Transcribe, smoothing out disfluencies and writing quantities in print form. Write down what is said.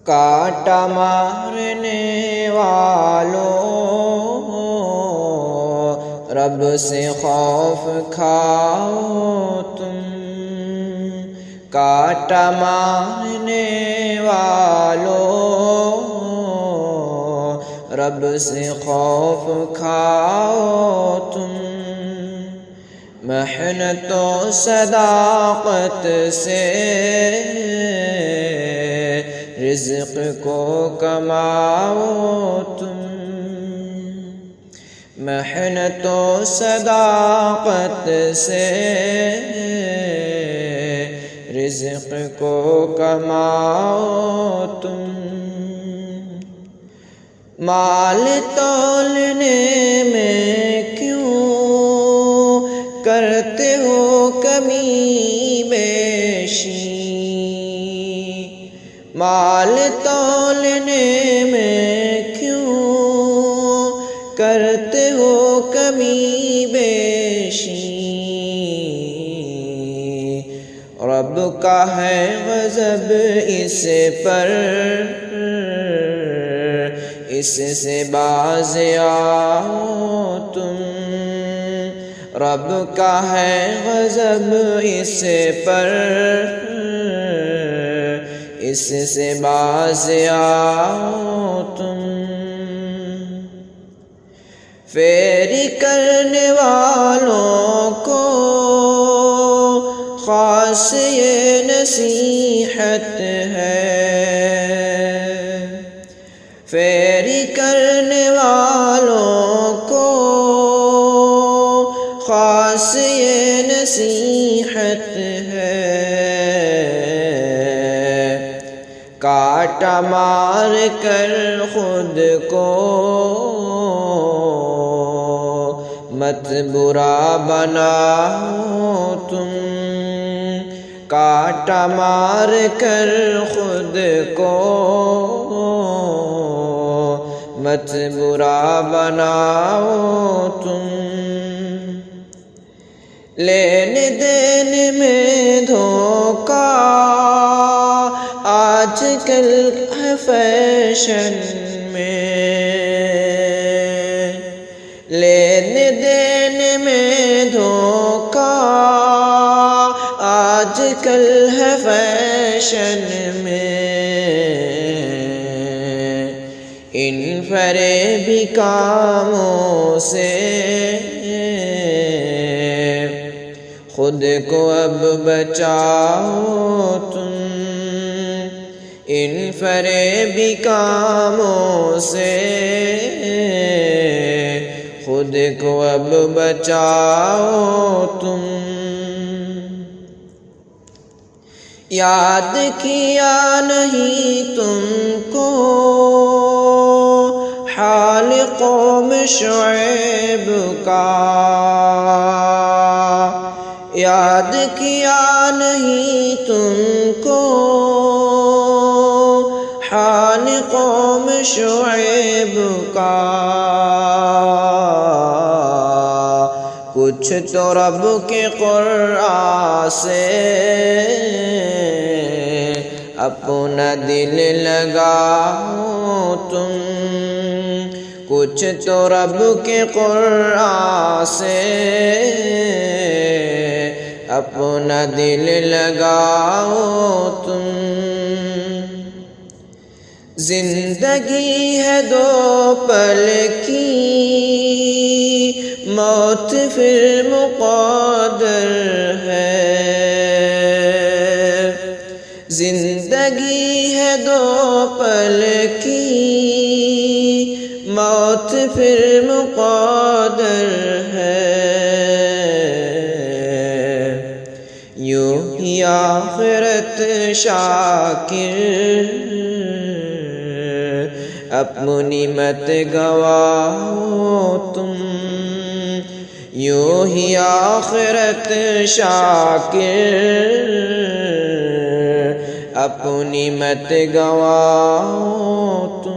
کانٹا مارنے والوں رب سے خوف کھاؤ تم، کانٹا مارنے والوں رب سے خوف کھاؤ تم، محنت و صداقت سے رزق کو کماؤ تم، محنت و صداقت سے رزق کو کماؤ تم، مال تولنے میں کیوں کرتے ہو کمی بیشی، مال تولنے میں کیوں کرتے ہو کمی بیشی، رب کا ہے غضب اس پر، اس سے باز آؤ تم، رب کا ہے غضب اس پر، اس سے باز آؤ تم، فیری کرنے والوں کو خاص یہ نصیحت ہے، فیری کرنے والوں کو خاص یہ نصیحت ہے، کانٹا مار کر خود کو مت برا بناؤ تم، کانٹا مار کر خود کو مت برا بناؤ تم، لینے دینے میں دھوکہ آج کل ہے فیشن میں، لینے دینے میں دھوکہ آج کل ہے فیشن میں، ان فریبی کاموں سے خود کو اب بچاؤ تم، ان فریبی کاموں سے خود کو اب بچاؤ تم، یاد کیا نہیں تم کو حال قوم شعیب کا، یاد کیا نہیں تم کو حال قوم شعیب کا، کچھ تو رب کے قرآن سے اپنا دل لگاؤ تم، کچھ تو رب کے قرآن سے اپنا دل لگاؤ تم، زندگی ہے دو پل کی، موت پھر مقدر ہے، زندگی ہے دو پل کی، موت پھر مقدر ہے، یوں ہی آخرت شاکر اپنی مت گواؤ تم، یوں ہی آخرت شاکر اپنی مت گواؤ تم۔